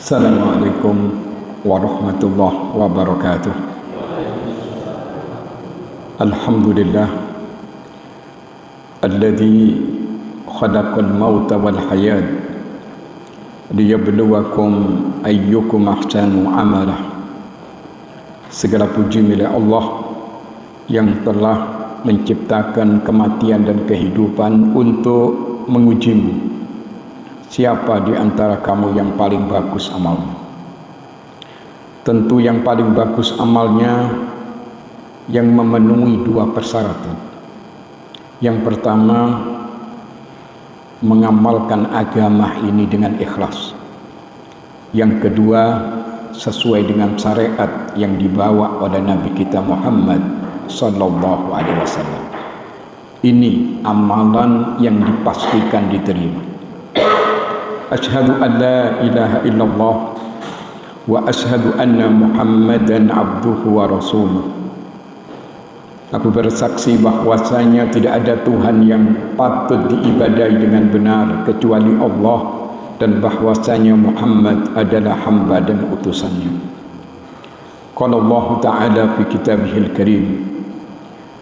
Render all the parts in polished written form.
Assalamualaikum warahmatullahi wabarakatuh. Alhamdulillah alladzi khalaqal mauta wal hayat liyabluwakum ayyukum ahsanu amala. Segala puji milik Allah yang telah menciptakan kematian dan kehidupan untuk mengujimu. Siapa di antara kamu yang paling bagus amalnya? Tentu yang paling bagus amalnya yang memenuhi dua persyaratan. Yang pertama, mengamalkan agama ini dengan ikhlas. Yang kedua, sesuai dengan syariat yang dibawa oleh Nabi kita Muhammad sallallahu alaihi wasallam. Ini amalan yang dipastikan diterima. Asyhadu an la ilaha illallah wa asyhadu anna Muhammadan abduhu wa rasuluh. Aku bersaksi bahwasanya tidak ada Tuhan yang patut diibadahi dengan benar kecuali Allah, dan bahwasanya Muhammad adalah hamba dan utusannya. Qala Allah Ta'ala fi kitabihil karim,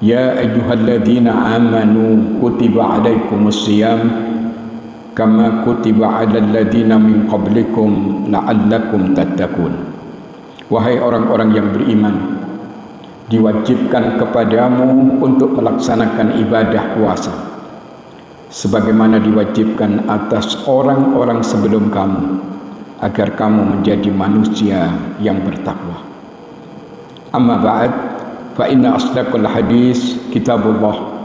ya ayyuhalladzina amanu kutiba alaikumus siyam kama kutiba 'alal ladzina min qablikum la'allakum tattaqun. Wahai orang-orang yang beriman, diwajibkan kepadamu untuk melaksanakan ibadah puasa sebagaimana diwajibkan atas orang-orang sebelum kamu, agar kamu menjadi manusia yang bertakwa. Amma ba'd, fa inna asdaqal hadis kitabullah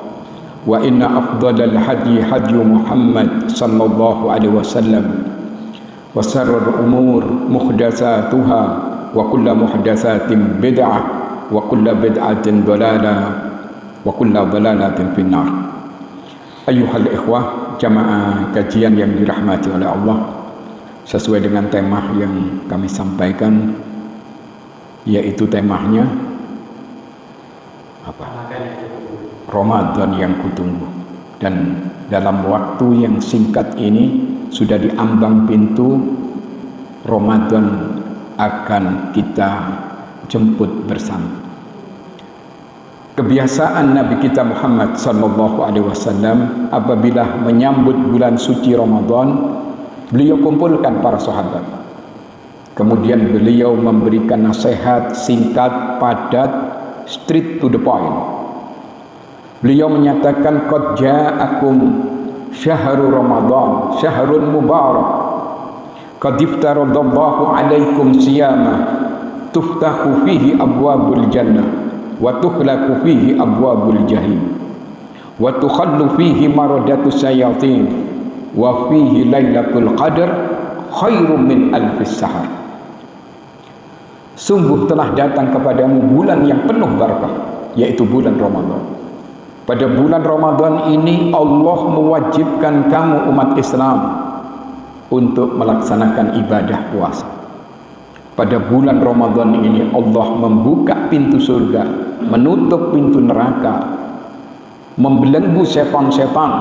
wa inna afdalal hadi hadi Muhammad sallallahu alaihi wasallam wa syarrul umur muhdatsatuha wa kullu muhdatsatin bid'ah wa kullu bid'atin dhalalah wa kullu dhalalatin finnar. Ayyuhal ikhwah, jamaah kajian yang dirahmati oleh Allah, sesuai dengan tema yang kami sampaikan, yaitu temanya apa? Ramadan yang kutunggu. Dan dalam waktu yang singkat ini sudah diambang pintu Ramadan akan kita jemput bersama. Kebiasaan Nabi kita Muhammad sallallahu alaihi wasallam apabila menyambut bulan suci Ramadan, beliau kumpulkan para sahabat. Kemudian beliau memberikan nasihat singkat, padat, straight to the point. Beliau menyatakan, qad ja'akum syahrul Ramadan, syahrun mubarak, qad iftaradallahu alaikum siyama tuftahu fihi abwabul jannah wa tukhlaqu fihi abwabul jahim wa tukhallu fihi maradatus syayatin wa fihi lailatul qadar khairum min alfis sahar. Sungguh telah datang kepadamu bulan yang penuh barakah, yaitu bulan Ramadan. Pada bulan Ramadan ini Allah mewajibkan kamu umat Islam untuk melaksanakan ibadah puasa. Pada bulan Ramadan ini Allah membuka pintu surga, menutup pintu neraka, membelenggu setan-setan.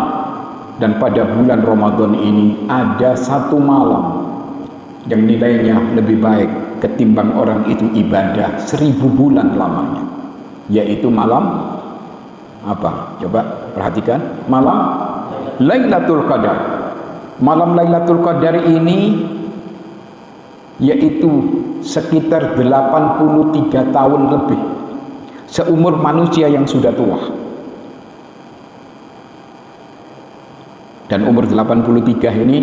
Dan pada bulan Ramadan ini ada satu malam yang nilainya lebih baik ketimbang orang itu ibadah 1000 bulan lamanya, yaitu malam apa? Coba perhatikan, malam Lailatul Qadar. Malam Lailatul Qadar ini yaitu sekitar 83 tahun lebih, seumur manusia yang sudah tua. Dan umur 83 ini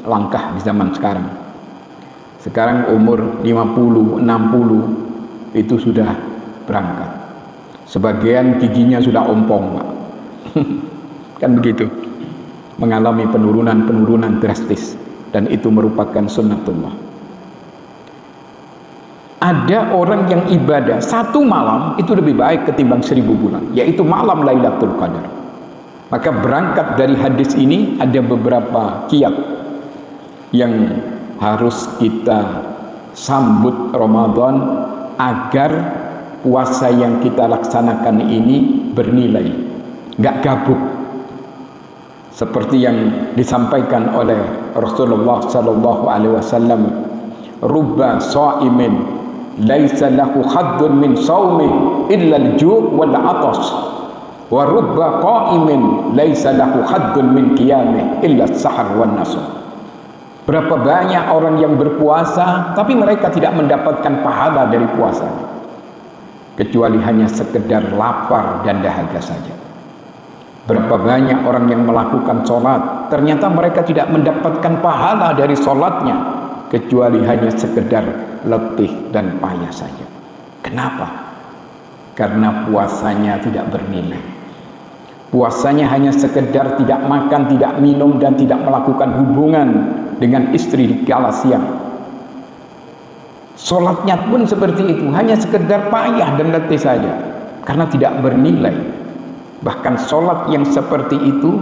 langkah di zaman sekarang. Sekarang umur 50, 60 itu sudah berangkat. Sebagian giginya sudah ompong, Pak. Kan begitu. Mengalami penurunan drastis, dan itu merupakan sunnatullah. Ada orang yang ibadah satu malam itu lebih baik ketimbang 1000 bulan, yaitu malam Lailatul Qadar. Maka berangkat dari hadis ini ada beberapa kiat yang harus kita sambut Ramadan agar puasa yang kita laksanakan ini bernilai, gak gabuk. Seperti yang disampaikan oleh Rasulullah sallallahu alaihi wasallam rubba sha'imin laisa lahu haddun min shaumi illa al-ju' wal 'atas wa rubba qa'imin laisa lahu haddun min qiyamih illa as-sahar wan nasr. Berapa banyak orang yang berpuasa tapi mereka tidak mendapatkan pahala dari puasanya, kecuali hanya sekedar lapar dan dahaga saja. Berapa banyak orang yang melakukan sholat, ternyata mereka tidak mendapatkan pahala dari sholatnya, kecuali hanya sekedar letih dan payah saja. Kenapa? Karena puasanya tidak bernilai. Puasanya hanya sekedar tidak makan, tidak minum, dan tidak melakukan hubungan dengan istri di kala siang. Sholatnya pun seperti itu, hanya sekedar payah dan letih saja, karena tidak bernilai. Bahkan sholat yang seperti itu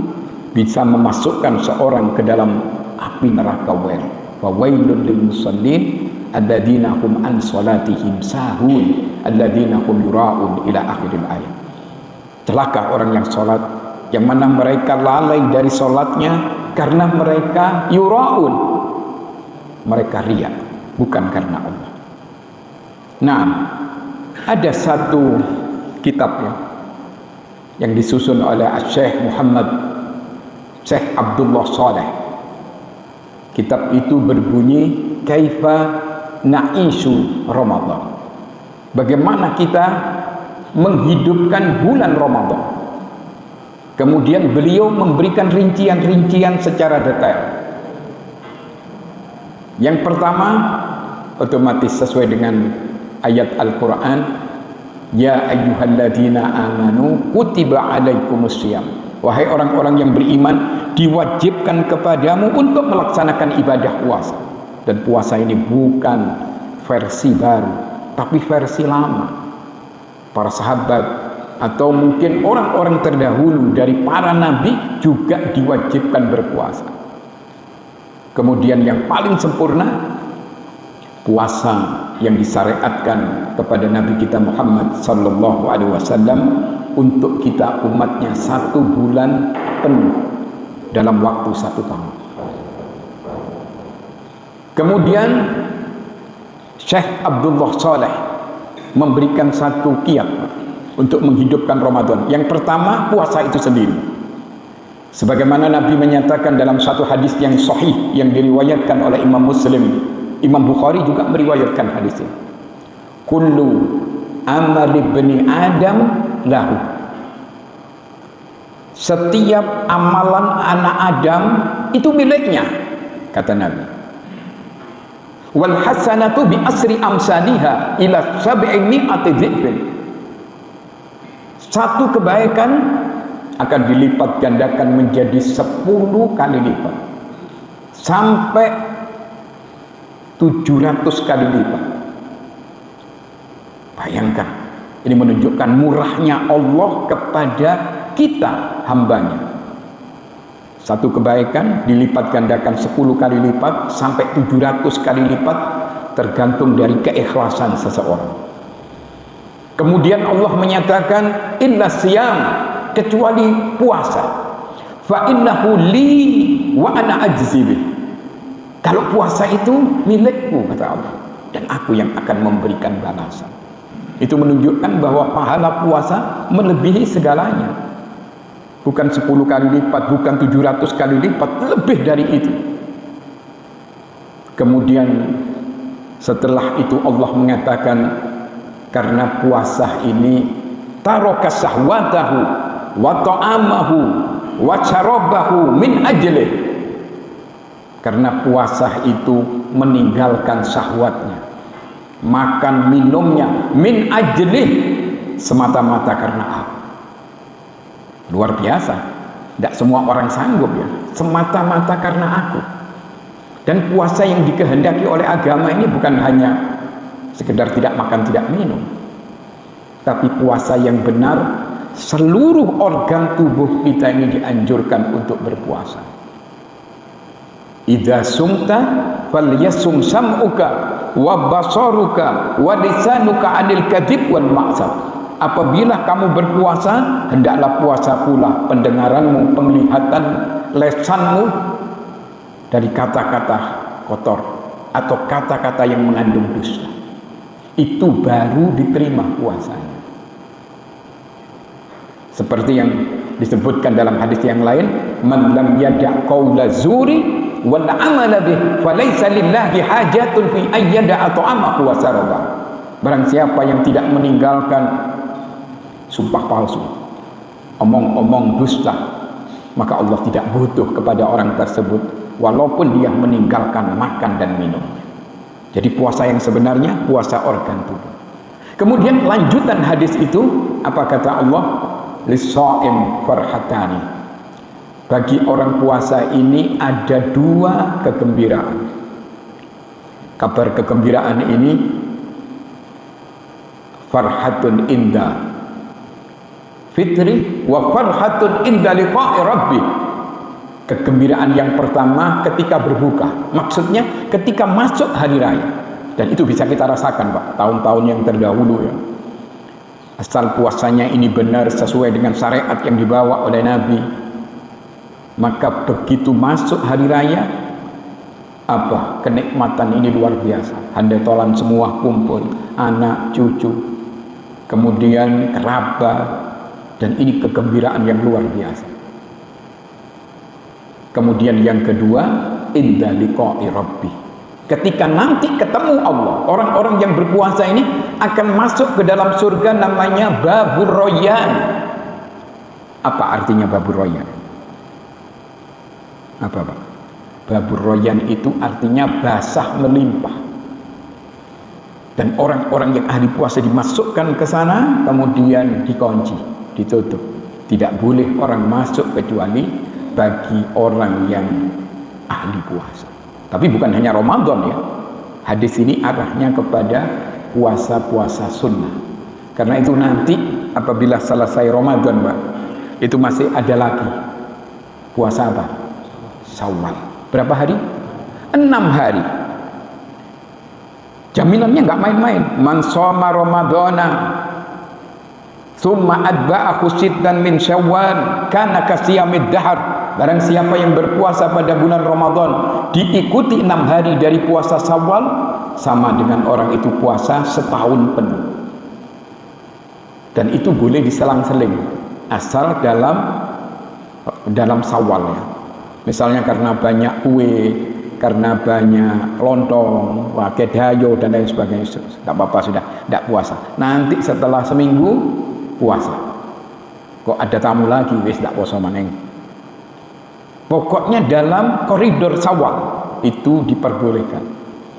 bisa memasukkan seorang ke dalam api neraka wail. Wa wailul lil musallin alladzina hum an sholatihim sahun alladzina hum yura'un ila akhiril ayat. Celaka orang yang sholat, yang mana mereka lalai dari sholatnya karena mereka yura'un, mereka riya, bukan karena Allah. Nah, ada satu kitab yang disusun oleh Syekh Muhammad Syekh Abdullah Saleh. Kitab itu berbunyi Kaifa Na'ishu Ramadan. Bagaimana kita menghidupkan bulan Ramadan. Kemudian beliau memberikan rincian-rincian secara detail. Yang pertama, otomatis sesuai dengan ayat Al-Quran, ya ayyuhalladzina amanu kutiba alaikumussyiyam. Wahai orang-orang yang beriman, diwajibkan kepadamu untuk melaksanakan ibadah puasa. Dan puasa ini bukan versi baru, tapi versi lama. Para sahabat atau mungkin orang-orang terdahulu dari para nabi juga diwajibkan berpuasa. Kemudian yang paling sempurna, puasa yang disyariatkan kepada Nabi kita Muhammad sallallahu alaihi wasallam untuk kita umatnya 1 bulan penuh dalam waktu 1 tahun. Kemudian Syekh Abdullah Saleh memberikan 1 kiat untuk menghidupkan Ramadan. Yang pertama, puasa itu sendiri. Sebagaimana Nabi menyatakan dalam satu hadis yang sahih yang diriwayatkan oleh Imam Muslim, Imam Bukhari juga meriwayatkan hadis ini. Kullu amali ibni Adam lahu. Setiap amalan anak Adam itu miliknya, kata Nabi. Wal hasanatu bi asri amsaliha ila 700 dhifin. Satu kebaikan akan dilipat gandakan menjadi 10 kali lipat, sampai 700 kali lipat. Bayangkan, ini menunjukkan murahnya Allah kepada kita hambanya. Satu kebaikan dilipat gandakan 10 kali lipat sampai 700 kali lipat, tergantung dari keikhlasan seseorang. Kemudian Allah menyatakan illa siyam, kecuali puasa. Fa innahu li wa ana ajzi bih. Kalau puasa itu milikku, kata Allah, dan aku yang akan memberikan balasan. Itu menunjukkan bahwa pahala puasa melebihi segalanya. Bukan 10 kali lipat, bukan 700 kali lipat, lebih dari itu. Kemudian setelah itu Allah mengatakan, karena puasa ini taraka sahwatahu wa ta'amahu wa syarabahu min ajlih. Karena puasa itu meninggalkan syahwatnya, makan minumnya min ajlih, semata-mata karena aku. Luar biasa, tidak semua orang sanggup ya, semata-mata karena aku. Dan puasa yang dikehendaki oleh agama ini bukan hanya sekedar tidak makan tidak minum, tapi puasa yang benar, seluruh organ tubuh kita ini dianjurkan untuk berpuasa. Idza sumta falyasum sam'uka wa basaruka wa lisanuka 'anil kadzib wal ma'sab. Apabila kamu berpuasa, hendaklah puasa pula pendengaranmu, penglihatan, lesanmu dari kata-kata kotor, atau kata-kata yang mengandung dusta. Itu baru diterima puasanya. Seperti yang disebutkan dalam hadis yang lain, man lam yada' qaula zuri wal amala bih falaysa lillahi hajatun fi ayyada at'amahu wa saraba. Barang siapa yang tidak meninggalkan sumpah palsu, omong-omong dusta, maka Allah tidak butuh kepada orang tersebut walaupun dia meninggalkan makan dan minum. Jadi puasa yang sebenarnya puasa organ tubuh. Kemudian lanjutan hadis itu, apa kata Allah? Lis-shaim farhatani. Bagi orang puasa ini ada dua kegembiraan. Kabar kegembiraan ini farhatun inda fitri wa farhatun inda liqa'i rabbi. Kegembiraan yang pertama ketika berbuka, maksudnya ketika masuk hari raya. Dan itu bisa kita rasakan, Pak, tahun-tahun yang terdahulu ya. Asal puasanya ini benar sesuai dengan syariat yang dibawa oleh Nabi, maka begitu masuk hari raya, apa kenikmatan ini luar biasa. Handai tolan semua kumpul, anak, cucu, kemudian kerabat, dan ini kegembiraan yang luar biasa. Kemudian yang kedua, inda liqa'i rabbi. Ketika nanti ketemu Allah, orang-orang yang berpuasa ini akan masuk ke dalam surga namanya Babur Royan. Apa artinya Babur Royan? Apa, Pak? Babur Royan itu artinya basah melimpah. Dan orang-orang yang ahli puasa dimasukkan ke sana, kemudian dikunci, ditutup. Tidak boleh orang masuk kecuali bagi orang yang ahli puasa. Tapi bukan hanya Ramadan ya. Hadis ini arahnya kepada puasa-puasa sunnah. Karena itu nanti apabila selesai Ramadan, Pak, itu masih ada lagi puasa apa? Syawal. Berapa hari? 6 hari. Jaminannya nggak main-main. Man shoma Ramadana summa adba'ahu sittan min Syawal kana kasiyamid dahar. Barang siapa yang berpuasa pada bulan Ramadan diikuti 6 hari dari puasa Syawal, sama dengan orang itu puasa setahun penuh. Dan itu boleh diselang-seling asal dalam Syawal ya. Misalnya karena banyak kue, karena banyak lontong, kedayo dan lain sebagainya, tidak apa-apa, sudah tidak puasa. Nanti setelah seminggu puasa. Kok ada tamu lagi, wis tidak puasa maneng. Pokoknya dalam koridor Syawal itu diperbolehkan.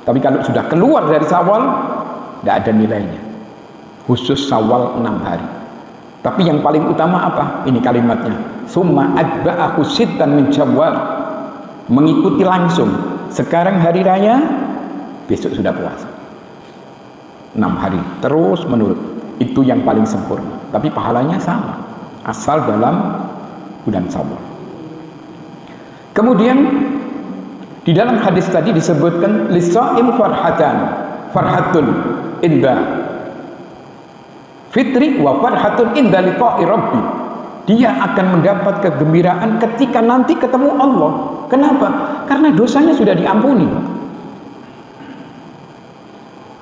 Tapi kalau sudah keluar dari Syawal, tidak ada nilainya. Khusus Syawal 6 hari. Tapi yang paling utama apa? Ini kalimatnya. Summa adba'ahu sittan min Syawal. Mengikuti langsung. Sekarang hari raya, besok sudah puasa. 6 hari terus menurut. Itu yang paling sempurna. Tapi pahalanya sama. Asal dalam bulan Syawal. Kemudian di dalam hadis tadi disebutkan lis-shaim farhatun inda fitri wa farhatun inda liqa'i rabbi. Dia akan mendapat kegembiraan ketika nanti ketemu Allah. Kenapa? Karena dosanya sudah diampuni.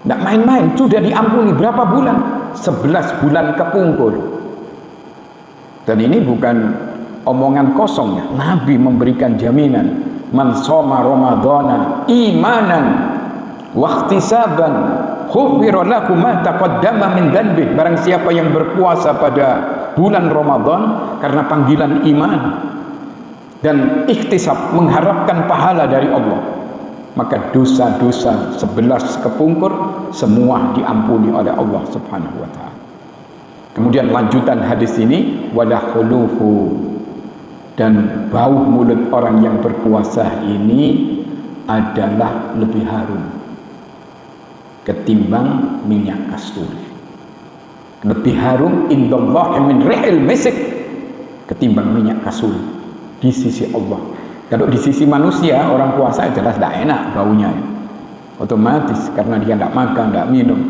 Tidak main-main, sudah diampuni. Berapa bulan? 11 bulan kepungkur. Dan ini bukan omongan kosong ya. Nabi memberikan jaminan, man shoma Ramadana imanan wa ihtisaban ghufira lahu ma taqaddama min dhanbi. Barang siapa yang berpuasa pada bulan Ramadan karena panggilan iman dan ikhtisab, mengharapkan pahala dari Allah, maka dosa-dosa 11 kepungkur semua diampuni oleh Allah Subhanahu wa taala. Kemudian lanjutan hadis ini, wala khulufu, dan bau mulut orang yang berpuasa ini adalah lebih harum ketimbang minyak kasturi. Lebih harum indallahi min rihil misik ketimbang minyak kasturi di sisi Allah. Kalau di sisi manusia, orang puasa jelas tidak enak baunya ya. Otomatis karena dia tidak makan, tidak minum.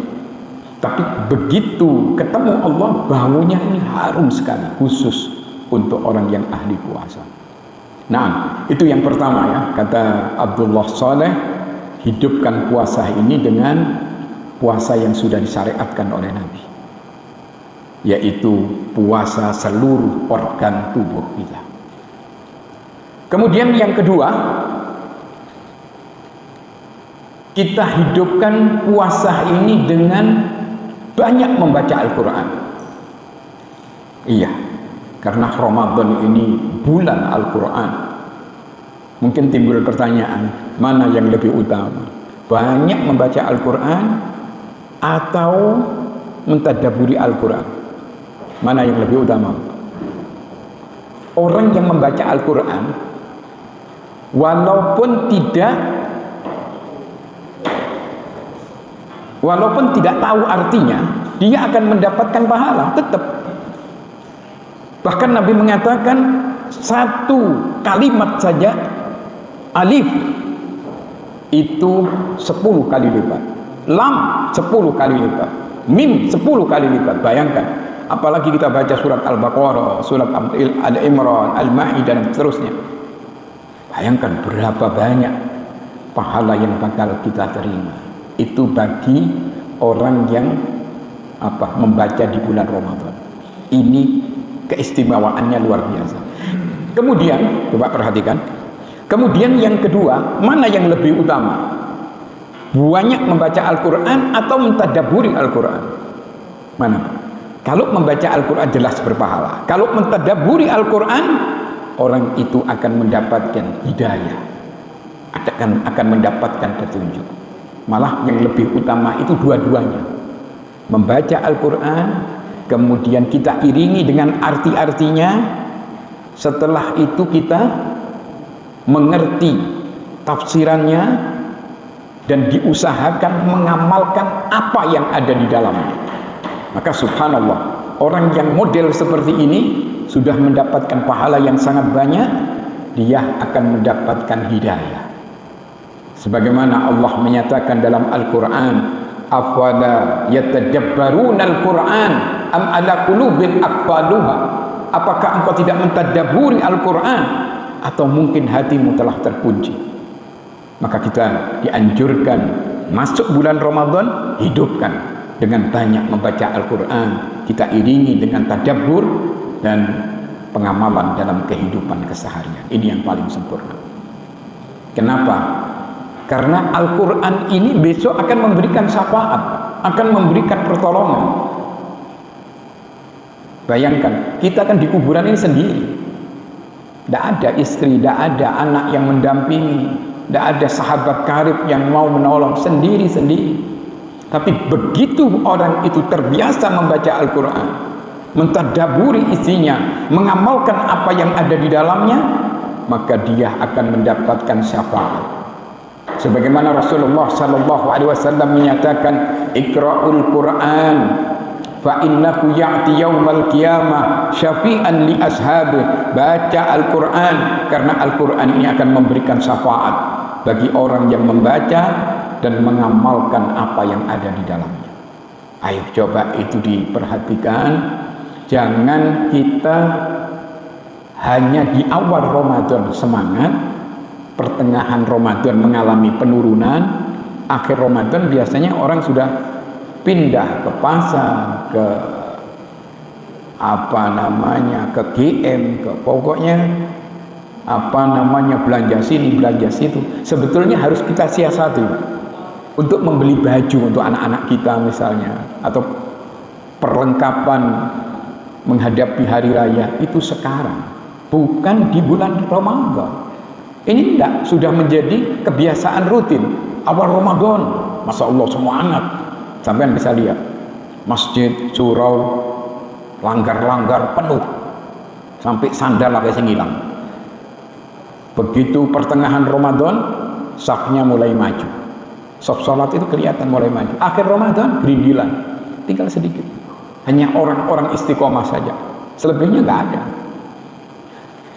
Tapi begitu ketemu Allah, baunya ini harum sekali, khusus untuk orang yang ahli puasa. Nah, itu yang pertama ya, kata Abdullah Saleh, hidupkan puasa ini dengan puasa yang sudah disyariatkan oleh Nabi, yaitu puasa seluruh organ tubuh kita. Kemudian yang kedua, kita hidupkan puasa ini dengan banyak membaca Al-Quran. Iya, karena Ramadan ini bulan Al-Quran. Mungkin timbul pertanyaan, mana yang lebih utama? Banyak membaca Al-Quran atau mentadabburi Al-Quran? Mana yang lebih utama? Orang yang membaca Al-Quran, walaupun tidak tahu artinya, dia akan mendapatkan pahala tetap. Bahkan Nabi mengatakan satu kalimat saja, alif, itu 10 kali lipat, lam 10 kali lipat, mim 10 kali lipat. Bayangkan, apalagi kita baca surat Al-Baqarah, surat Al-Imran, Al-Ma'idah dan seterusnya. Bayangkan berapa banyak pahala yang bakal kita terima. Itu bagi orang yang membaca di bulan Ramadan. Ini keistimewaannya luar biasa. Kemudian coba perhatikan, kemudian yang kedua, mana yang lebih utama? Banyak membaca Al-Quran atau mentadabburi Al-Quran? Mana? Kalau membaca Al-Quran jelas berpahala. Kalau mentadabburi Al-Quran, orang itu akan mendapatkan hidayah, akan mendapatkan petunjuk. Malah yang lebih utama itu dua-duanya, membaca Al-Quran, kemudian kita iringi dengan arti-artinya. Setelah itu kita mengerti tafsirannya dan diusahakan mengamalkan apa yang ada di dalamnya. Maka subhanallah, orang yang model seperti ini sudah mendapatkan pahala yang sangat banyak. Dia akan mendapatkan hidayah. Sebagaimana Allah menyatakan dalam Al-Quran, afala yatadabbaruna Al-Quran am ala qulubin aqfaluha. Apakah engkau tidak mentadabburi Al-Quran, atau mungkin hatimu telah terkunci? Maka kita dianjurkan masuk bulan Ramadan, hidupkan dengan banyak membaca Al-Quran. Kita iringi dengan tadabbur dan pengamalan dalam kehidupan keseharian. Ini yang paling sempurna. Kenapa? Karena Al-Quran ini besok akan memberikan syafaat, akan memberikan pertolongan. Bayangkan, kita kan di kuburan ini sendiri. Tidak ada istri, tidak ada anak yang mendampingi, tidak ada sahabat karib yang mau menolong, sendiri-sendiri. Tapi begitu orang itu terbiasa membaca Al-Quran, mentadabburi isinya, mengamalkan apa yang ada di dalamnya, maka dia akan mendapatkan syafaat. Sebagaimana Rasulullah SAW menyatakan, Iqra'ul Quran fa innahu ya'ti yaumal qiyamah syafi'an li ashabi. Baca Al-Quran, karena Al-Quran ini akan memberikan syafaat bagi orang yang membaca dan mengamalkan apa yang ada di dalamnya. Ayo coba itu diperhatikan. Jangan kita hanya di awal Ramadan semangat, pertengahan Ramadan mengalami penurunan, akhir Ramadan biasanya orang sudah pindah ke pasar, ke ke GM, ke pokoknya belanja sini, belanja situ. Sebetulnya harus kita siasati untuk membeli baju untuk anak-anak kita misalnya, atau perlengkapan menghadapi hari raya itu sekarang, bukan di bulan Ramadan. Ini sudah menjadi kebiasaan rutin. Awal Ramadan, Masya Allah semangat. Sampai bisa lihat masjid, surau, langgar-langgar penuh, sampai sandal lagi hilang. Begitu pertengahan Ramadan, safnya mulai maju. Saf salat itu kelihatan mulai maju. Akhir Ramadan, gerindilan, tinggal sedikit. Hanya orang-orang istiqomah saja. Selebihnya nggak ada.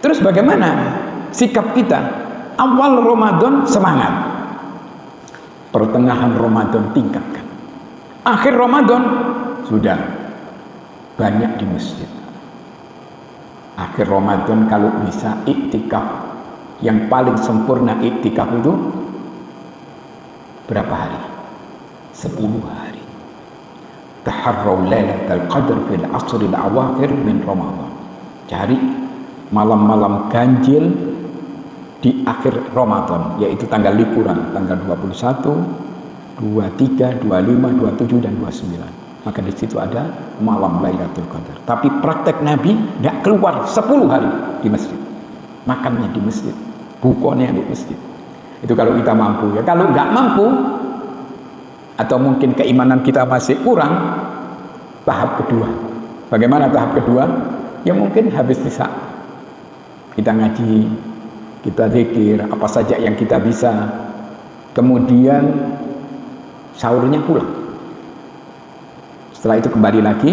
Terus bagaimana sikap kita? Awal Ramadan semangat, pertengahan Ramadan tingkatkan, akhir Ramadan sudah banyak di masjid. Akhir Ramadan kalau bisa iktikaf. Yang paling sempurna iktikaf itu berapa hari? 10 hari. Taharraw lailatul qadar fil asril awakhir min Ramadan. Cari malam-malam ganjil di akhir Ramadan, yaitu tanggal liburan, tanggal 21, 23, 25, 27 dan 29. Maka di situ ada malam Lailatul Qadar. Tapi praktek Nabi tidak keluar 10 hari di masjid. Makannya di masjid, bukonya di masjid. Itu kalau kita mampu ya. Kalau nggak mampu atau mungkin keimanan kita masih kurang, tahap kedua. Bagaimana tahap kedua? Ya mungkin habis isya kita ngaji, kita zikir apa saja yang kita bisa, kemudian sahurnya pulang. Setelah itu kembali lagi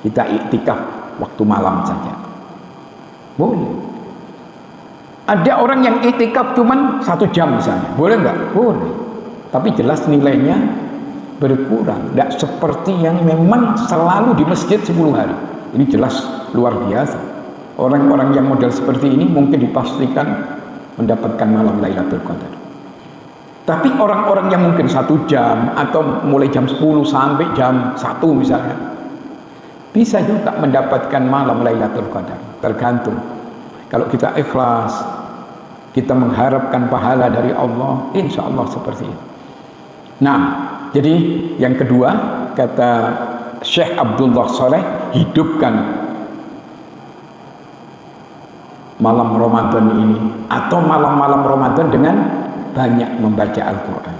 kita iktikaf waktu malam saja. Boleh. Ada orang yang iktikaf cuman 1 jam misalnya, boleh nggak? Boleh. Tapi jelas nilainya berkurang. Tidak seperti yang memang selalu di masjid 10 hari. Ini jelas luar biasa. Orang-orang yang model seperti ini mungkin dipastikan mendapatkan malam Lailatul Qadar. Tapi orang-orang yang mungkin 1 jam atau mulai jam 10 sampai jam 1 misalnya, bisa juga mendapatkan malam Lailatul Qadar. Tergantung. Kalau kita ikhlas, kita mengharapkan pahala dari Allah, insya Allah seperti itu. Nah, jadi yang kedua, kata Syekh Abdullah Saleh, hidupkan malam Ramadan ini atau malam-malam Ramadan dengan banyak membaca Al-Quran.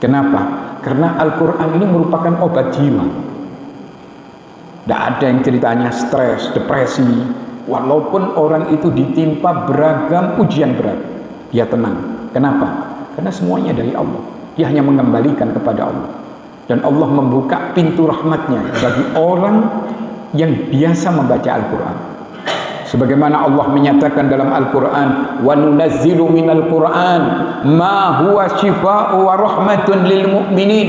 Kenapa? Karena Al-Quran ini merupakan obat jiwa. Tidak ada yang ceritanya stres, depresi. Walaupun orang itu ditimpa beragam ujian berat, dia tenang. Kenapa? Karena semuanya dari Allah. Dia hanya mengembalikan kepada Allah. Dan Allah membuka pintu rahmatnya bagi orang yang biasa membaca Al-Quran. Sebagaimana Allah menyatakan dalam Al-Quran, wa nunazzilu minal Quran ma huwa shifaa'u wa rahmatun lil mu'minin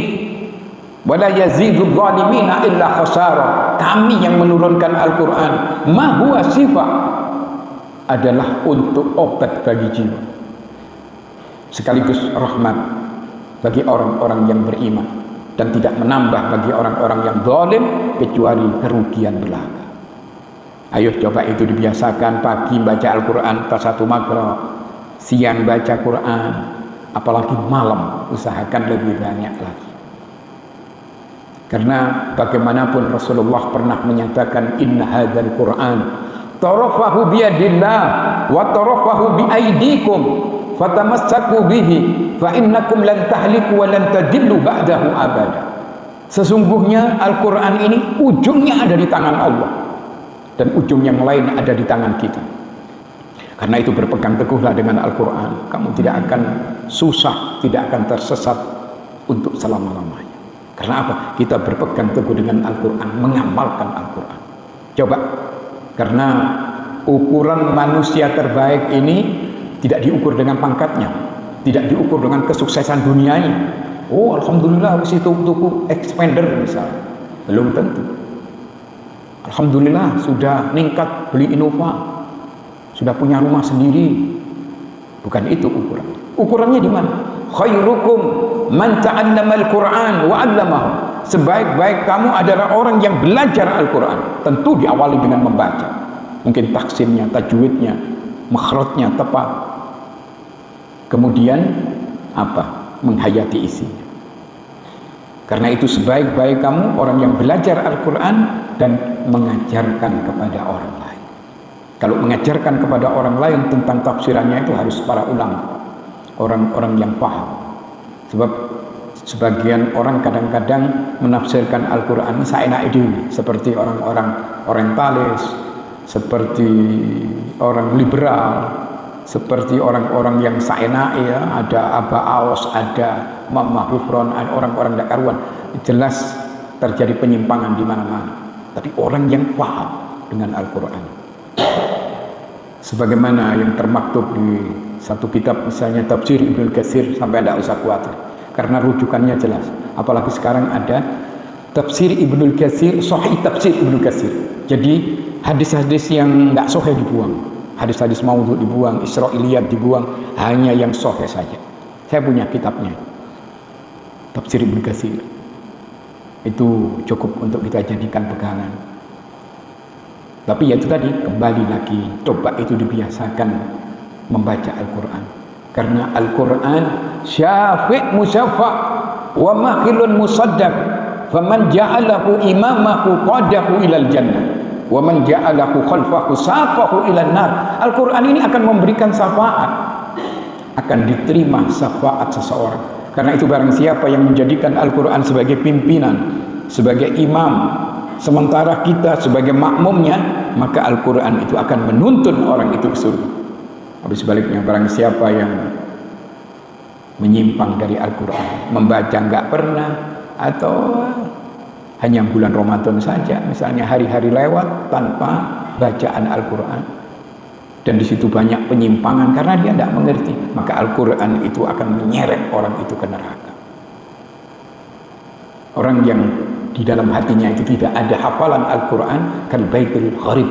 wa la yazidu zalimina illa khasara. Kami yang menurunkan Al-Quran, ma huwa shifa' adalah untuk obat bagi jiwa, sekaligus rahmat bagi orang-orang yang beriman, dan tidak menambah bagi orang-orang yang zalim kecuali kerugian belaka. Ayo coba itu dibiasakan, pagi baca Al-Quran tasatu maghrib, siang baca Quran, apalagi malam usahakan lebih banyak lagi. Karena bagaimanapun Rasulullah pernah menyatakan, inna hadzal Quran tarafahu biyadillah wa tarafahu biaidikum fatamassaku bihi fa innakum lan tahliku wa lan tadillu ba'dahu abada. Sesungguhnya Al-Quran ini ujungnya ada di tangan Allah, dan ujung yang lain ada di tangan kita. Karena itu berpegang teguhlah dengan Al-Quran. Kamu tidak akan susah, tidak akan tersesat untuk selama-lamanya. Karena apa? Kita berpegang teguh dengan Al-Quran, mengamalkan Al-Quran. Coba, karena ukuran manusia terbaik ini tidak diukur dengan pangkatnya, tidak diukur dengan kesuksesan dunianya. Oh, alhamdulillah habis itu tuku expander misalnya. Belum tentu. Alhamdulillah sudah meningkat beli Innova, sudah punya rumah sendiri. Bukan itu ukuran. Ukurannya di mana? Khairukum man ta'allama al-Qur'an wa 'allamahu. Sebaik-baik kamu adalah orang yang belajar Al-Quran. Tentu diawali dengan membaca. Mungkin taksimnya, tajwidnya, makhrajnya tepat. Kemudian apa? Menghayati isinya. Karena itu sebaik-baik kamu orang yang belajar Al-Quran dan mengajarkan kepada orang lain. Kalau mengajarkan kepada orang lain tentang tafsirannya itu harus para ulama, orang-orang yang paham. Sebab sebagian orang kadang-kadang menafsirkan Al-Quran seenak diri, seperti orang-orang orientalis, seperti orang liberal, seperti orang-orang yang seenak ya, ada Aba Aos, ada Mama Hufron, ada orang-orang tidak karuan. Jelas terjadi penyimpangan di mana-mana. Tapi orang yang paham dengan Al-Quran, sebagaimana yang termaktub di satu kitab misalnya Tafsir Ibnu Katsir, sampai tidak usah khawatir karena rujukannya jelas. Apalagi sekarang ada Tafsir Ibnu Katsir, Sahih Tafsir Ibnu Katsir. Jadi hadis-hadis yang tidak sahih dibuang, hadis-hadis maudhu dibuang, Israiliyat dibuang, hanya yang sahih saja. Saya punya kitabnya, Tafsir Ibnu Katsir. Itu cukup untuk kita jadikan pegangan. Tapi ya itu tadi, kembali lagi, coba itu dibiasakan membaca Al-Quran. Karena Al-Quran syafi' musyafa' wa makhilun musaddaq. Faman ja'alahu imamahu qadahu ilal jannah wa man ja'alahu khalfahu saqahu ilal nar. Al-Quran ini akan memberikan syafaat, akan diterima syafaat seseorang. Karena itu barang siapa yang menjadikan Al-Quran sebagai pimpinan, sebagai imam, sementara kita sebagai makmumnya, maka Al-Quran itu akan menuntun orang itu ke surga. Tapi sebaliknya, barang siapa yang menyimpang dari Al-Quran, membaca nggak pernah, atau hanya bulan Ramadan saja, misalnya hari-hari lewat tanpa bacaan Al-Quran, dan di situ banyak penyimpangan karena dia tidak mengerti, maka Al-Quran itu akan menyeret orang itu ke neraka. Orang yang di dalam hatinya itu tidak ada hafalan Al-Quran, kal baitil gharib,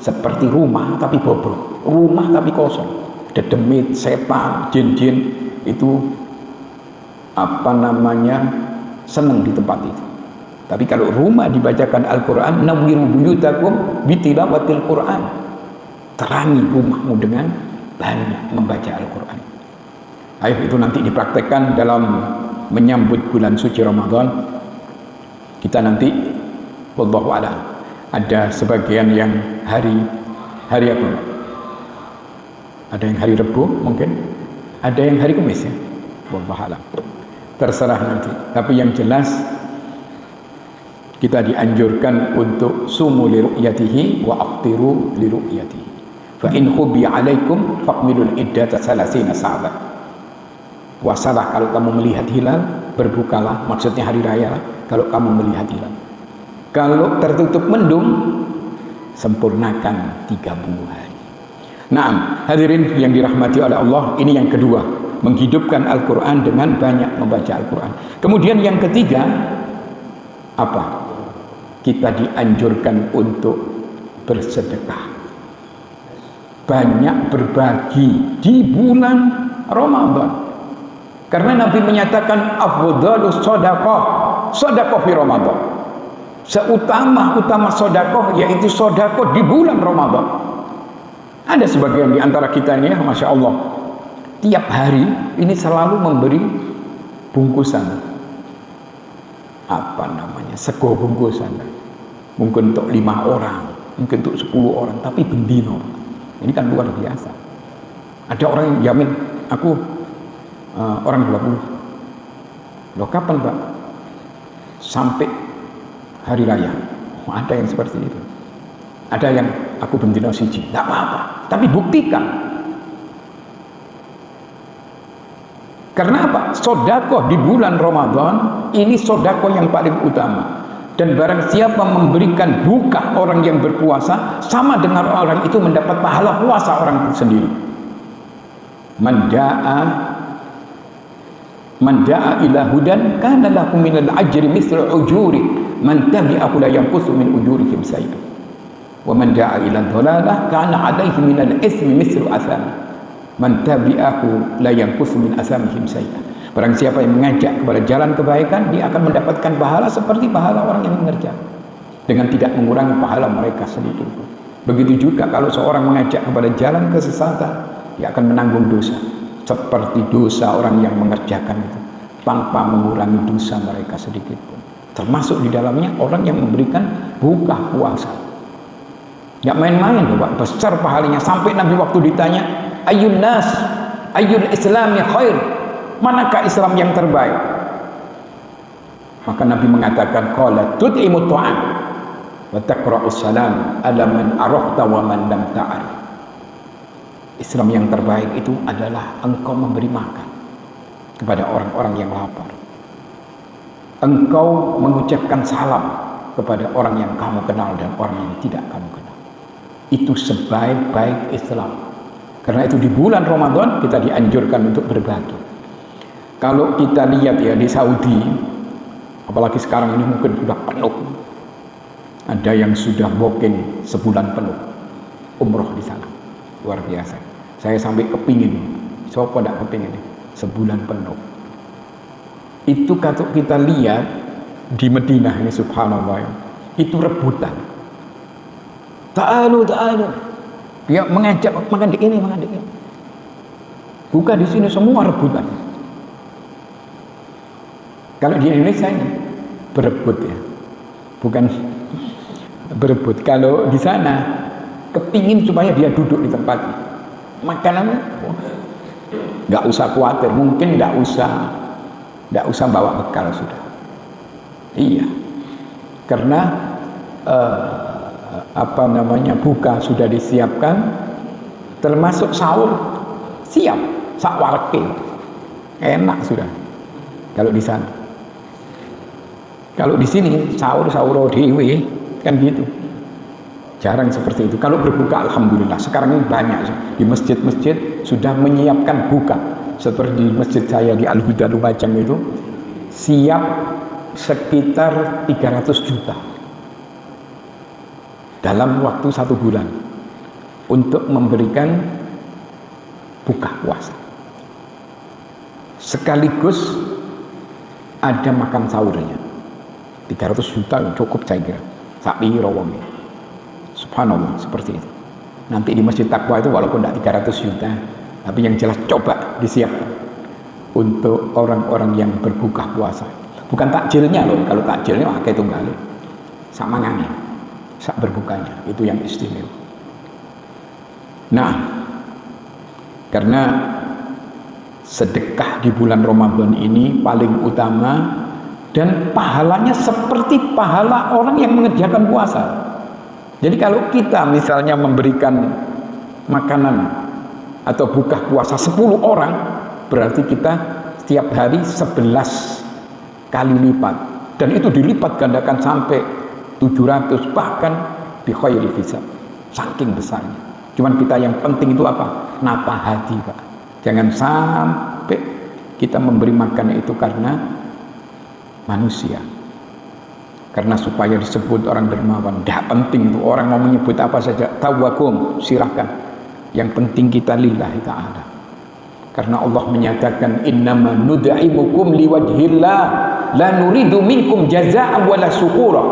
seperti rumah tapi bobrok, rumah tapi kosong, ada demit, setan, jin-jin itu senang di tempat itu. Tapi kalau rumah dibacakan Al-Quran, nawwiru buyutakum bitilawatil Quran, terangi rumahmu dengan banyak membaca Al-Quran. Ayo itu nanti dipraktekkan dalam menyambut bulan suci Ramadan. Kita nanti wallahu a'lam, ada sebagian yang hari apa? Ada yang hari Rabu mungkin, ada yang hari Kamis ya. Wallahu a'lam. Terserah nanti. Tapi yang jelas kita dianjurkan untuk sumu li ru'yatihi wa aftiru li ru'yatihi. Fa in khubi 'alaikum faqmilul iddata 30 sa'atan. Puasalah kalau kamu melihat hilal, berbukalah, maksudnya hari raya lah, kalau kamu melihat hilal. Kalau tertutup mendung, sempurnakan 30 hari. Nah, hadirin yang dirahmati oleh Allah, ini yang kedua, menghidupkan Al-Quran dengan banyak membaca Al-Quran. Kemudian yang ketiga, apa? Kita dianjurkan untuk bersedekah, banyak berbagi di bulan Ramadan. Karena Nabi menyatakan afdhalus shadaqah, shadaqah fi Ramadan. Seutama-utama sedekah yaitu sedekah di bulan Ramadan. Ada sebagian di antara kita ini ya, Masya Allah, tiap hari ini selalu memberi bungkusan, sego bungkusan, mungkin untuk 5 orang, mungkin untuk 10 orang, tapi bendino. Ini kan luar biasa. Ada orang yang jamin, aku orang 20. Loh kapan Pak? Sampai hari raya. Ada yang seperti itu. Ada yang aku bendino siji, tidak apa-apa, tapi buktikan. Karena apa? Sedekah di bulan Ramadan ini sedekah yang paling utama. Dan barang siapa memberikan buka orang yang berpuasa, sama dengan orang itu mendapat pahala puasa orang itu sendiri. Man da'a ila hudan kana lahu minal ajri mithlu ujuri man tabi'ahu la yanqusu min ujurihim shay'an. Wa man da'a ila dhalalah kana 'alaihi minal itsmi mithlu atham. Man tabi'ahu la yanqusu min athamihim shay'an. Barang siapa yang mengajak kepada jalan kebaikan, dia akan mendapatkan pahala seperti pahala orang yang mengerjakan, dengan tidak mengurangi pahala mereka sedikit pun. Begitu juga kalau seorang mengajak kepada jalan kesesatan, dia akan menanggung dosa seperti dosa orang yang mengerjakan itu, tanpa mengurangi dosa mereka sedikit pun. Termasuk di dalamnya orang yang memberikan buka puasa. Nggak main-main loh Pak, besar pahalanya. Sampai Nabi waktu ditanya, ayyun nas, ayyul islami khair, manakah Islam yang terbaik? Maka Nabi mengatakan, qala tut'imut ta'am wa taqra'us salam ala man arafta wa man lam ta'arif. Islam yang terbaik itu adalah engkau memberi makan kepada orang-orang yang lapar. Engkau mengucapkan salam kepada orang yang kamu kenal dan orang yang tidak kamu kenal. Itu sebaik-baik Islam. Karena itu di bulan Ramadan kita dianjurkan untuk berbagi. Kalau kita lihat ya di Saudi, apalagi sekarang ini mungkin sudah penuh. Ada yang sudah booking sebulan penuh umroh di sana. Luar biasa. Saya sampai kepingin. Siapa tidak kepingin? sebulan penuh. Itu kalau kita lihat di Madinah ini subhanallah, itu rebutan. Ta'alu. Dia mengajak makan di ini. Bukan di sini semua rebutan. Kalau di Indonesia ini berebut ya, bukan berebut. Kalau di sana kepingin supaya dia duduk di tempat makanannya, nggak usah khawatir, mungkin nggak usah bawa bekal sudah. Iya, karena buka sudah disiapkan, termasuk sahur siap, sakwarke, enak sudah. Kalau di sana, kalau di sini sahur dewe kan gitu, jarang seperti itu. Kalau berbuka alhamdulillah sekarang ini banyak di masjid-masjid sudah menyiapkan buka, seperti di masjid saya di Al-Huda Lumajang itu siap sekitar 300 juta dalam waktu 1 bulan untuk memberikan buka puasa, sekaligus ada makan sahurnya. 300 juta cukup saya kira, sapi rawongi, subhanallah, seperti itu. Nanti di Masjid Taqwa itu walaupun tidak 300 juta, tapi yang jelas coba disiapkan untuk orang-orang yang berbuka puasa. Bukan takjilnya loh, kalau takjilnya pakai tunggal, sak mangannya, sak berbukanya, itu yang istimewa. Nah, karena sedekah di bulan Ramadan ini paling utama dan pahalanya seperti pahala orang yang mengerjakan puasa. Jadi kalau kita misalnya memberikan makanan atau buka puasa 10 orang, berarti kita setiap hari 11 kali lipat, dan itu dilipat gandakan sampai 700, bahkan bi khairi hisab, saking besarnya. Cuman kita yang penting itu apa? Napa hati, Pak. Jangan sampai kita memberi makan itu karena manusia, karena supaya disebut orang dermawan. Tidak penting itu orang mau menyebut apa saja, tawakum, silahkan. Yang penting kita lillahi ta'ala, karena Allah menyatakan innama nud'imukum liwajhillah la nuridu minkum jazaa'an wala syukura.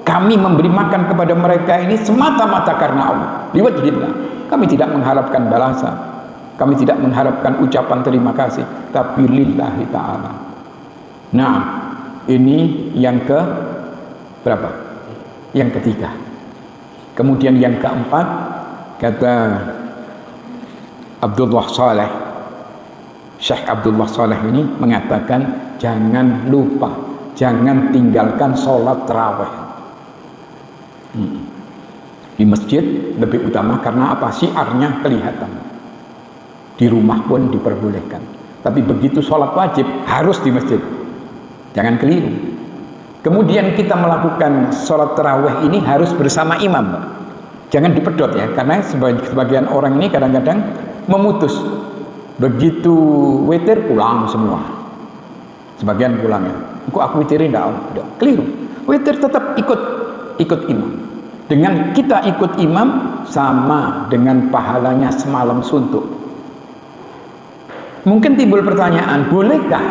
Kami memberi makan kepada mereka ini semata-mata karena Allah, liwajhillah. Kami tidak mengharapkan balasan, kami tidak mengharapkan ucapan terima kasih, tapi lillahi ta'ala. Nah, ini yang ke berapa? Yang ketiga. Kemudian yang keempat, kata Abdullah Saleh, Syekh Abdullah Saleh ini mengatakan jangan lupa, jangan tinggalkan sholat tarawih di masjid. Lebih utama karena apa? Syiarnya kelihatan. Di rumah pun diperbolehkan, tapi begitu sholat wajib harus di masjid, jangan keliru. Kemudian kita melakukan sholat tarawih ini harus bersama imam, jangan dipedot ya, karena sebagian orang ini kadang-kadang memutus, begitu witir pulang semua, sebagian pulangnya, kok aku witirin tidak, keliru. Witir tetap ikut imam. Dengan kita ikut imam sama dengan pahalanya semalam suntuk. Mungkin timbul pertanyaan, bolehkah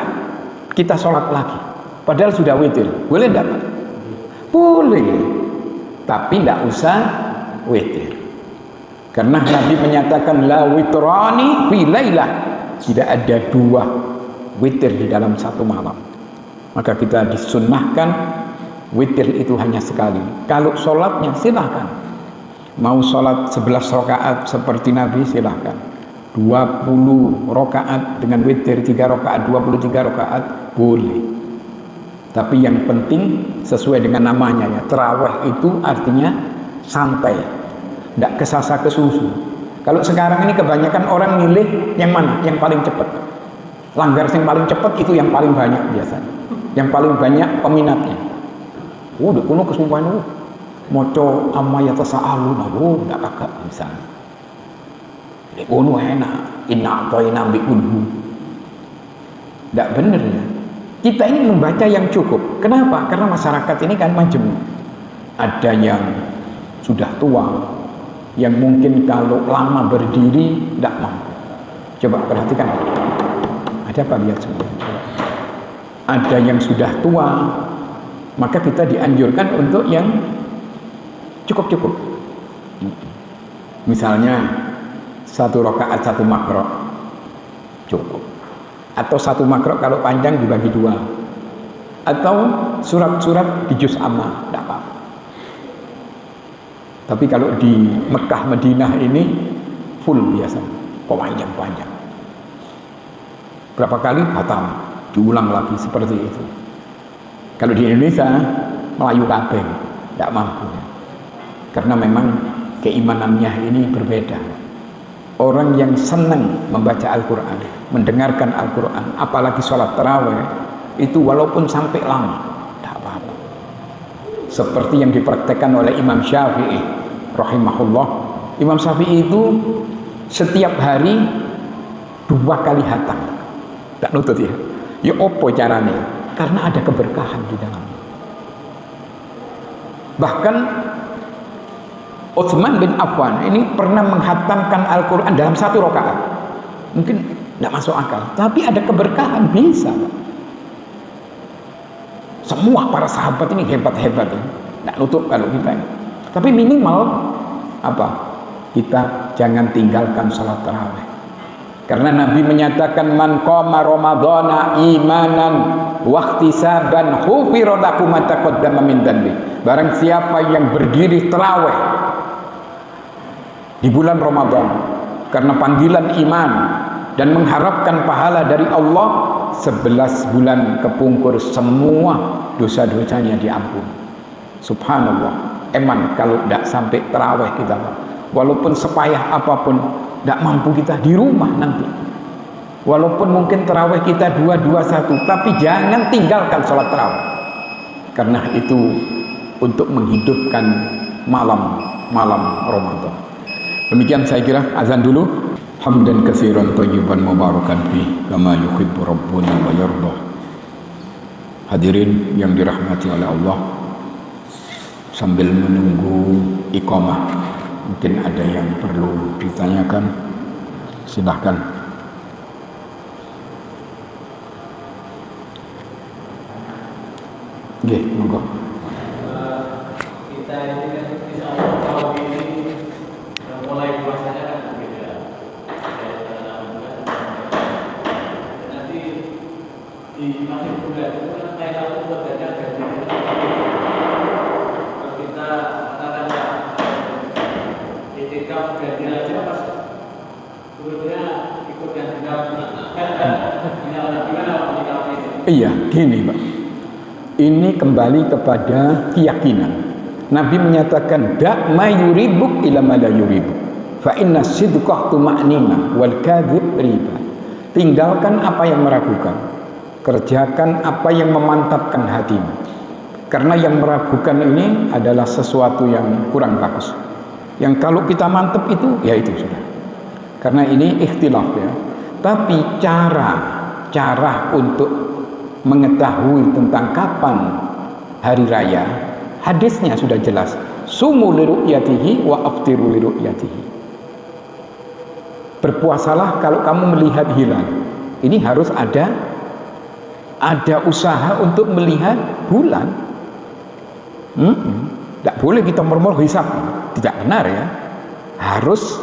kita sholat lagi padahal sudah witir? Boleh tidak? Boleh, tapi tidak usah witir, karena Nabi menyatakan la witrani fi lailah, tidak ada 2 witir di dalam satu malam. Maka kita disunnahkan witir itu hanya sekali. Kalau sholatnya silahkan, mau sholat 11 rakaat seperti Nabi silahkan, 20 rakaat dengan witir 3 rakaat, 23 rakaat boleh. Tapi yang penting sesuai dengan namanya ya, tarawih itu artinya santai, tidak kesasa kesusu. Kalau sekarang ini kebanyakan orang milih yang mana? Yang paling cepat. Langgar yang paling cepat itu yang paling banyak biasanya, yang paling banyak peminatnya. Udah kuno kesumpaan moco amma yatasaaluna, tidak kakak misalnya. Kuno enak, inna atoina bi'udhu. Tidak benar ya. Kita ini membaca yang cukup. Kenapa? Karena masyarakat ini kan macam ada yang sudah tua, yang mungkin kalau lama berdiri tidak mampu. Coba perhatikan. Ada apa lihat semua? Ada yang sudah tua, maka kita dianjurkan untuk yang cukup-cukup. Misalnya 1 rakaat 1 makro cukup, atau 1 makro kalau panjang dibagi 2, atau surat-surat di juz amma, tidak apa-apa. Tapi kalau di Mekah Madinah ini full biasa, panjang-panjang. Berapa kali hatam, diulang lagi seperti itu. Kalau di Indonesia Melayu kabeh, tidak mampu. Karena memang keimanannya ini berbeda. Orang yang senang membaca Al-Quran, mendengarkan Al-Quran, apalagi sholat tarawih, itu walaupun sampai lama, tidak apa-apa. Seperti yang dipraktekkan oleh Imam Syafi'i rahimahullah. Imam Syafi'i itu setiap hari 2 kali hatam, tidak nutut ya. Ya opo caranya? Karena ada keberkahan di dalam. Bahkan Utsman bin Affan ini pernah menghatamkan Al-Quran dalam 1 rakaat. Mungkin tidak masuk akal, tapi ada keberkahan, bisa. Semua para sahabat ini hebat-hebat, tidak nutup kalau kita ini. Tapi minimal apa? Kita jangan tinggalkan sholat tarawih. Karena Nabi menyatakan man qama ramadhana imanan wa ihtisaban ghufira lahu ma taqaddama min dhanbi. Barang siapa yang berdiri tarawih di bulan Ramadan karena panggilan iman dan mengharapkan pahala dari Allah, 11 bulan kepungkur semua dosa-dosanya diampuni. Subhanallah. Eman kalau tidak sampai tarawih kita, walaupun sepayah apapun, tidak mampu kita di rumah nanti. Walaupun mungkin tarawih kita 2-2-1, tapi jangan tinggalkan sholat tarawih. Karena itu untuk menghidupkan malam Ramadan. Demikian saya kira, azan dulu. Hamdan katsiran thayyiban mubarakan fi kama yuhibbu rabbuna wa yardah. Hadirin yang dirahmati oleh Allah, sambil menunggu iqamah, mungkin ada yang perlu ditanyakan, silahkan. Nggih, monggo. Kita ini kan insyaallah tahun ini mulai puasanya kan berbeda. Nanti di akhir bulan itu kan kayak aku buatnya ganti. Kalau kita katakanlah ketika ganti aja pas sebetulnya ikut ganti Iya, gini Pak. Ini kembali kepada keyakinan. Nabi menyatakan dak ma yuribuk ila ma la yuribuk. Fa inna sidqa tuma'nina wal kadzib riba. Tinggalkan apa yang meragukan. Kerjakan apa yang memantapkan hatimu. Karena yang meragukan ini adalah sesuatu yang kurang bagus. Yang kalau kita mantap itu, ya itu sudah. Karena ini ikhtilaf ya. Tapi cara untuk mengetahui tentang kapan hari raya, hadisnya sudah jelas. Sumu li ru'yatihi wa aftiru li ru'yatihi. Berpuasalah kalau kamu melihat hilal. Ini harus ada usaha untuk melihat bulan. Tidak boleh kita murmur hisab, tidak benar ya. Harus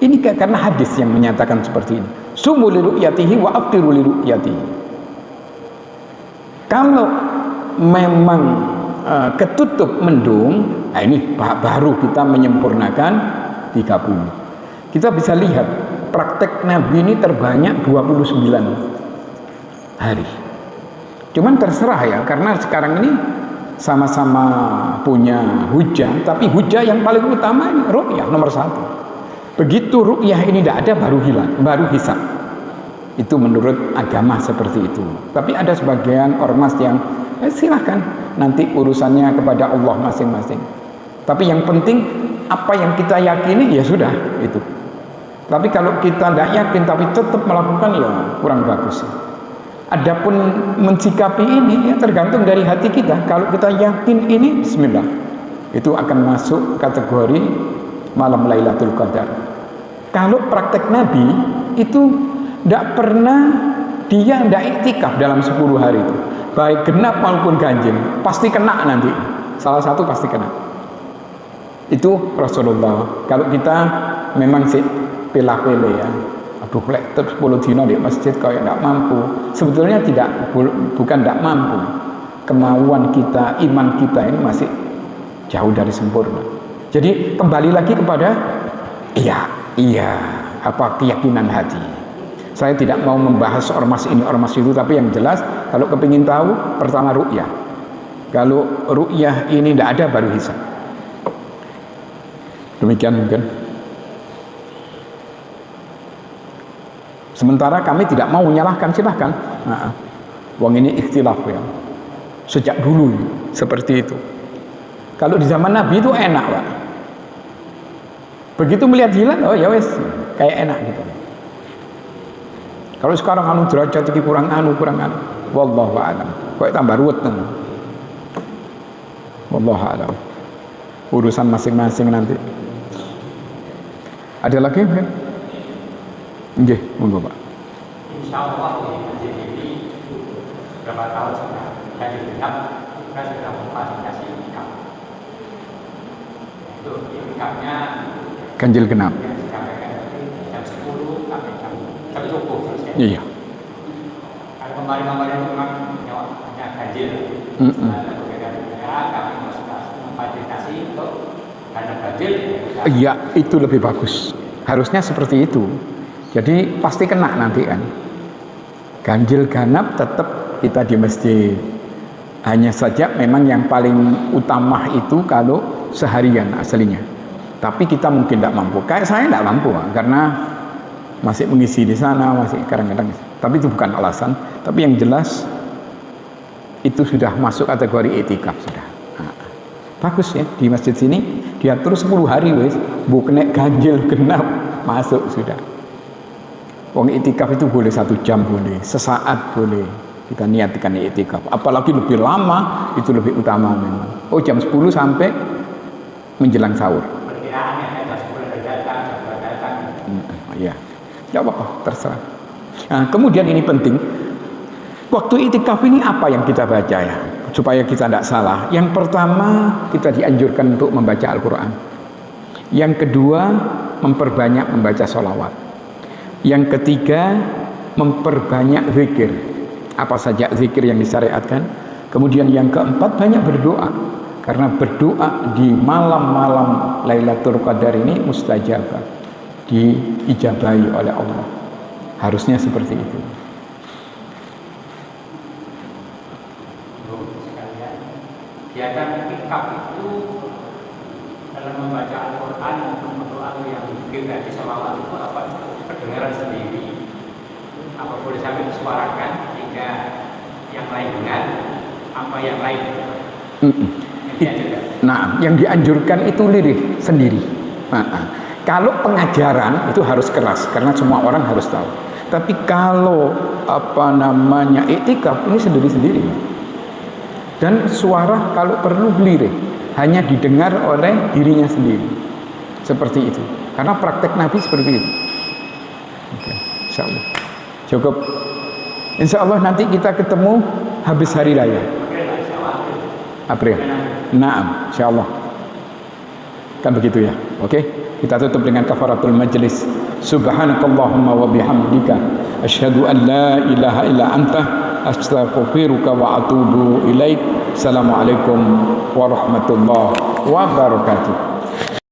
ini karena hadis yang menyatakan seperti ini. Sumu li ru'yatihi wa aftiru li ru'yatihi. Kalau memang ketutup mendung, nah ini baru kita menyempurnakan 30. Kita bisa lihat praktek Nabi ini terbanyak 29 hari. Cuman terserah ya, karena sekarang ini sama-sama punya hujah, tapi hujah yang paling utama ini ru'yah nomor 1. Begitu ru'yah ini tidak ada, baru hilang, baru hisab. Itu menurut agama seperti itu. Tapi ada sebagian ormas yang silahkan, nanti urusannya kepada Allah masing-masing. Tapi yang penting apa yang kita yakini ya sudah itu. Tapi kalau kita tidak yakin tapi tetap melakukan, ya kurang bagus. Adapun mensikapi ini ya tergantung dari hati kita. Kalau kita yakin ini, bismillah, itu akan masuk kategori malam Lailatul Qadar. Kalau praktek Nabi itu tidak pernah dia tidak iktikaf dalam 10 hari itu, baik genap maupun ganjil, pasti kena nanti. Salah satu pasti kena. Itu Rasulullah. Kalau kita memang sih pilih-pilih ya, aduh lek 10 dino di masjid kayak tidak mampu. Sebetulnya bukan tidak mampu. Kemauan kita, iman kita ini masih jauh dari sempurna. Jadi kembali lagi kepada apa keyakinan hati. Saya tidak mau membahas ormas ini ormas itu, tapi yang jelas kalau kepingin tahu, pertama ru'yah. Kalau ru'yah ini tidak ada, baru hisab. Demikian mungkin. Sementara kami tidak mau menyalahkan, silahkan. Wong ini ikhtilaf ya. Sejak dulu seperti itu. Kalau di zaman Nabi itu enak, Pak. Begitu melihat hilal, oh ya wes, kayak enak gitu. Kalau sekarang derajat iki kurang anu. Wallahu a'lam. Kok tambah ruwet tenan. Wallahu a'lam. Urusan masing-masing nanti. Ada lagi? Nggih, monggo, Pak. Insyaallah di masjid ini berapa tahun sudah ganjil genap, kita sudah memfasilitasi itikaf. Itu itikafnya ganjil genap. Jam 10 sampai jam subuh selesai. Iya. Ada kemarin-kemarin itu memang hanya ganjil. Kami memfasilitasi untuk karena ganjil. Iya, itu lebih bagus. Harusnya seperti itu. Jadi pasti kena nanti kan. Ganjil genap tetap kita di masjid. Hanya saja memang yang paling utama itu kalau seharian aslinya. Tapi kita mungkin tidak mampu. Kayak saya tidak mampu karena masih mengisi di sana, masih kadang-kadang. Tapi itu bukan alasan. Tapi yang jelas itu sudah masuk kategori itikaf sudah. Bagus ya, di masjid sini diatur 10 hari wis, bukan ganjil genap masuk sudah. Wong itikaf itu boleh 1 jam boleh, sesaat boleh. Kita niatkan itikaf. Apalagi lebih lama itu lebih utama memang. Oh jam 10 sampai menjelang sahur. Perkiraannya jam 10 datang, jam 2 datang. Iya, ya apa-apa, terserah. Nah, kemudian ini penting. Waktu itikaf ini apa yang kita baca ya? Supaya kita tidak salah. Yang pertama, kita dianjurkan untuk membaca Al-Quran. Yang kedua, memperbanyak membaca sholawat. Yang ketiga, memperbanyak zikir. Apa saja zikir yang disyariatkan. Kemudian yang keempat, banyak berdoa. Karena berdoa di malam-malam Lailatul Qadar ini mustajabah. Diijabahi oleh Allah. Harusnya seperti itu. Kegiatan itikaf itu dalam membaca Al-Quran maupun berdoa yang mungkin dari sholawat itu apa kedengaran sendiri, apa boleh sampai disuarakan sehingga yang lain dengar, apa yang lain Nah, yang dianjurkan itu lirih sendiri. Kalau pengajaran itu harus keras karena semua orang harus tahu. Tapi kalau iktikaf ini sendiri-sendiri. Dan suara kalau perlu lirih hanya didengar oleh dirinya sendiri. Seperti itu. Karena praktek Nabi seperti itu. Oke, insyaallah. Cukup. Insyaallah nanti kita ketemu habis hari raya. April. Naam, insyaallah. Kan begitu ya. Oke. Kita tutup dengan kafaratul majlis. Subhanakallahumma wa bihamdika asyhadu an la ilaha illa anta astaghfiruka wa atubu ilaik. Assalamualaikum warahmatullahi wabarakatuh.